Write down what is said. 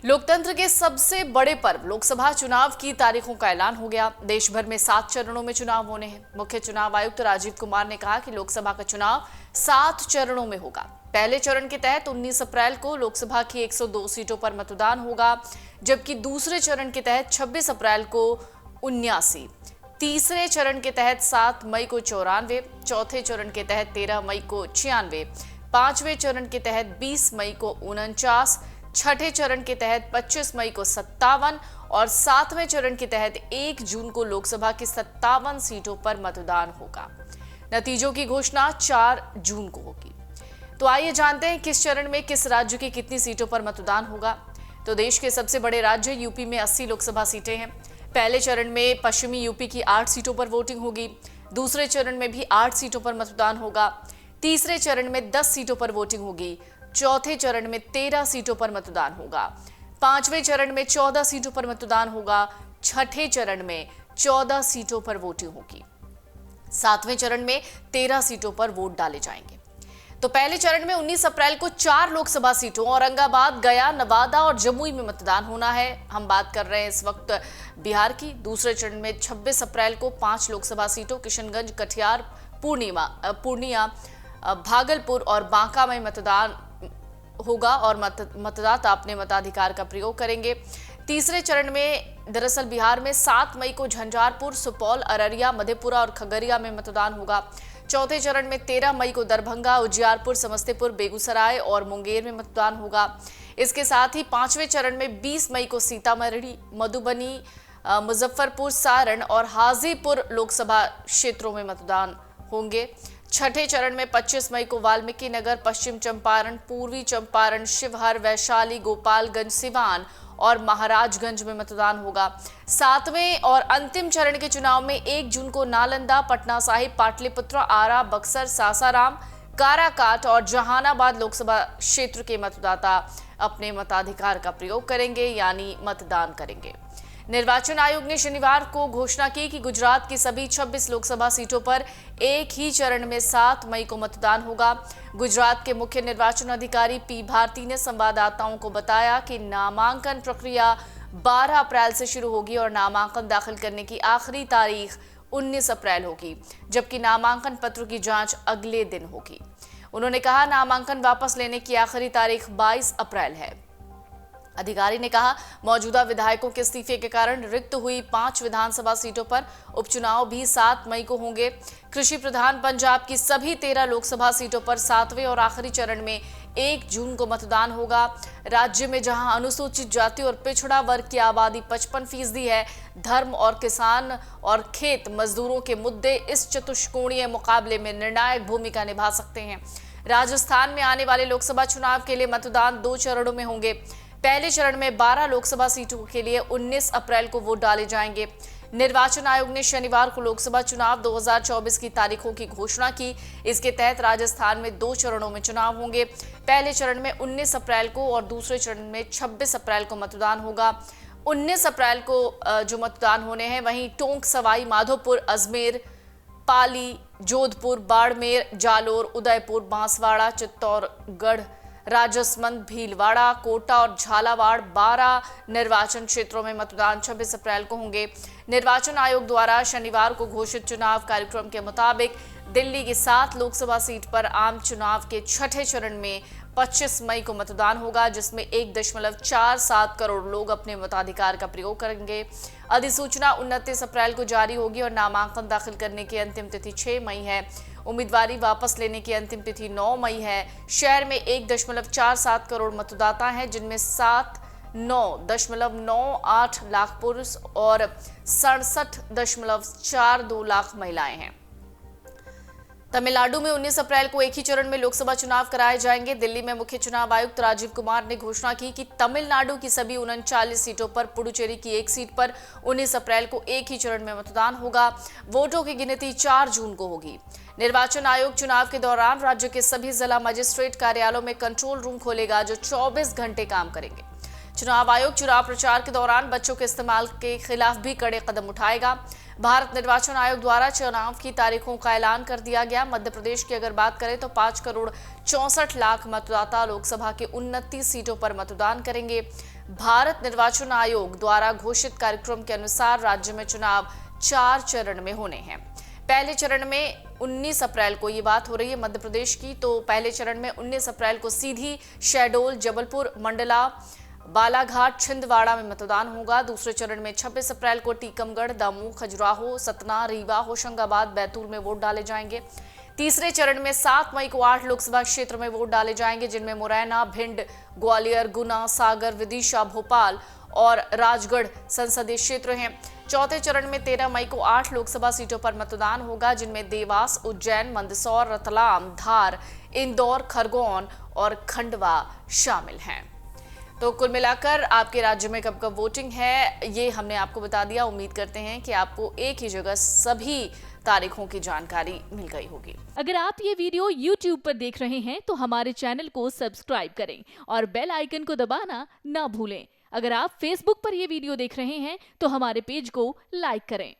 लोकतंत्र के सबसे बड़े पर्व लोकसभा चुनाव की तारीखों का ऐलान हो गया। देश भर में 7 चरणों में चुनाव होने हैं। मुख्य चुनाव आयुक्त राजीव कुमार ने कहा कि लोकसभा का चुनाव 7 चरणों में होगा। पहले चरण के तहत 19 अप्रैल को लोकसभा की 102 सीटों पर मतदान होगा, जबकि दूसरे चरण के तहत 26 अप्रैल को 79, तीसरे चरण के तहत 7 मई को 94, चौथे चरण के तहत 13 मई को 96, पांचवें चरण के तहत 20 मई को 49, छठे चरण के तहत 25 मई को 57 और सातवें चरण के तहत 1 जून को लोकसभा की 57 सीटों पर मतदान होगा। नतीजों की घोषणा 4 जून को होगी। तो आइए जानते हैं किस चरण में किस राज्य की कितनी सीटों पर मतदान होगा। तो देश के सबसे बड़े राज्य यूपी में 80 लोकसभा सीटें हैं। पहले चरण में पश्चिमी यूपी की 8 सीटों पर वोटिंग होगी। दूसरे चरण में भी 8 सीटों पर मतदान होगा। तीसरे चरण में 10 सीटों पर वोटिंग होगी। चौथे चरण में 13 सीटों पर मतदान होगा। पांचवें चरण में 14 सीटों पर मतदान होगा। छठे चरण में 14 सीटों पर वोटिंग होगी। सातवें चरण में 13 सीटों पर वोट डाले जाएंगे। तो पहले चरण में 19 अप्रैल को 4 लोकसभा सीटों औरंगाबाद, गया, नवादा और जमुई में मतदान होना है। हम बात कर रहे हैं इस वक्त बिहार की। दूसरे चरण में 26 अप्रैल को 5 लोकसभा सीटों किशनगंज, कटिहार, पूर्णिया, भागलपुर और बांका में मतदान होगा और मतदाता अपने मताधिकार का प्रयोग करेंगे। तीसरे चरण में दरअसल बिहार में 7 मई को झंझारपुर, सुपौल, अररिया, मधेपुरा और खगड़िया में मतदान होगा। चौथे चरण में 13 मई को दरभंगा, उजियारपुर, समस्तीपुर, बेगूसराय और मुंगेर में मतदान होगा। इसके साथ ही पांचवें चरण में 20 मई को सीतामढ़ी, मधुबनी, मुजफ्फरपुर, सारण और हाजीपुर लोकसभा क्षेत्रों में मतदान होंगे। छठे चरण में 25 मई को वाल्मीकि नगर, पश्चिम चंपारण, पूर्वी चंपारण, शिवहर, वैशाली, गोपालगंज, सिवान और महाराजगंज में मतदान होगा। सातवें और अंतिम चरण के चुनाव में 1 जून को नालंदा, पटना साहिब, पाटलिपुत्र, आरा, बक्सर, सासाराम, काराकाट और जहानाबाद लोकसभा क्षेत्र के मतदाता अपने मताधिकार का प्रयोग करेंगे, यानी मतदान करेंगे। निर्वाचन आयोग ने शनिवार को घोषणा की कि गुजरात की सभी 26 लोकसभा सीटों पर एक ही चरण में 7 मई को मतदान होगा। गुजरात के मुख्य निर्वाचन अधिकारी पी भारती ने संवाददाताओं को बताया कि नामांकन प्रक्रिया 12 अप्रैल से शुरू होगी और नामांकन दाखिल करने की आखिरी तारीख 19 अप्रैल होगी, जबकि नामांकन पत्रों की जांच अगले दिन होगी। उन्होंने कहा, नामांकन वापस लेने की आखिरी तारीख 22 अप्रैल है। अधिकारी ने कहा, मौजूदा विधायकों के इस्तीफे के कारण रिक्त हुई 5 विधानसभा सीटों पर उपचुनाव भी 7 मई को होंगे। कृषि प्रधान पंजाब की सभी 13 लोकसभा सीटों पर 7वें और आखिरी चरण में 1 जून को मतदान होगा। राज्य में जहां अनुसूचित जाति और पिछड़ा वर्ग की आबादी 55% है, धर्म और किसान और खेत मजदूरों के मुद्दे इस चतुष्कोणीय मुकाबले में निर्णायक भूमिका निभा सकते हैं। राजस्थान में आने वाले लोकसभा चुनाव के लिए मतदान 2 चरणों में होंगे। पहले चरण में 12 लोकसभा सीटों के लिए 19 अप्रैल को वोट डाले जाएंगे। निर्वाचन आयोग ने शनिवार को लोकसभा चुनाव 2024 की तारीखों की घोषणा की। इसके तहत राजस्थान में 2 चरणों में चुनाव होंगे। पहले चरण में 19 अप्रैल को और दूसरे चरण में 26 अप्रैल को मतदान होगा। 19 अप्रैल को जो मतदान होने हैं, वहीं टोंक, सवाई माधोपुर, अजमेर, पाली, जोधपुर, बाड़मेर, जालोर, उदयपुर, बांसवाड़ा, चित्तौड़गढ़, राजसमंद, भीलवाड़ा, कोटा और झालावाड़ 12 निर्वाचन क्षेत्रों में मतदान 26 अप्रैल को होंगे। निर्वाचन आयोग द्वारा शनिवार को घोषित चुनाव कार्यक्रम के मुताबिक दिल्ली की 7 लोकसभा सीट पर आम चुनाव के छठे चरण में 25 मई को मतदान होगा, जिसमें 1.47 करोड़ लोग अपने मताधिकार का प्रयोग करेंगे। अधिसूचना 29 अप्रैल को जारी होगी और नामांकन दाखिल करने की अंतिम तिथि 6 मई है। उम्मीदवारी वापस लेने की अंतिम तिथि 9 मई है। शहर में 1.47 करोड़ मतदाता हैं, जिनमें 9.98 लाख पुरुष और 67.42 लाख महिलाएं हैं। तमिलनाडु में 19 अप्रैल को एक ही चरण में लोकसभा चुनाव कराए जाएंगे। दिल्ली में मुख्य चुनाव आयुक्त राजीव कुमार ने घोषणा की कि तमिलनाडु की सभी 39 सीटों पर, पुडुचेरी की 1 सीट पर 19 अप्रैल को एक ही चरण में मतदान होगा। वोटों की गिनती 4 जून को होगी। निर्वाचन आयोग चुनाव के दौरान राज्य के सभी जिला मजिस्ट्रेट कार्यालयों में कंट्रोल रूम खोलेगा, जो 24 घंटे काम करेंगे। चुनाव आयोग चुनाव प्रचार के दौरान बच्चों के इस्तेमाल के खिलाफ भी कड़े कदम उठाएगा। भारत निर्वाचन आयोग द्वारा चुनाव की तारीखों का ऐलान कर दिया गया। मध्य प्रदेश की अगर बात करें तो 5 करोड़ 64 लाख मतदाता लोकसभा की 29 सीटों पर मतदान करेंगे। भारत निर्वाचन आयोग द्वारा घोषित कार्यक्रम के अनुसार राज्य में चुनाव 4 चरण में होने हैं। पहले चरण में 19 अप्रैल को ये बात हो रही है मध्य प्रदेश की, तो पहले चरण में 19 अप्रैल को सीधी, शहडोल, जबलपुर, मंडला, बालाघाट, छिंदवाड़ा में मतदान होगा। दूसरे चरण में 26 अप्रैल को टीकमगढ़, दमोह, खजुराहो, सतना, रीवा, होशंगाबाद, बैतूल में वोट डाले जाएंगे। तीसरे चरण में 7 मई को 8 लोकसभा क्षेत्र में वोट डाले जाएंगे, जिनमें मुरैना, भिंड, ग्वालियर, गुना, सागर, विदिशा, भोपाल और राजगढ़ संसदीय क्षेत्र हैं। चौथे चरण में 13 मई को 8 लोकसभा सीटों पर मतदान होगा, जिनमें देवास, उज्जैन, मंदसौर, रतलाम, धार, इंदौर, खरगोन और खंडवा शामिल हैं। तो कुल मिलाकर आपके राज्य में कब कब वोटिंग है, ये हमने आपको बता दिया। उम्मीद करते हैं कि आपको एक ही जगह सभी तारीखों की जानकारी मिल गई होगी। अगर आप ये वीडियो YouTube पर देख रहे हैं तो हमारे चैनल को सब्सक्राइब करें और बेल आइकन को दबाना ना भूलें। अगर आप Facebook पर ये वीडियो देख रहे हैं तो हमारे पेज को लाइक करें।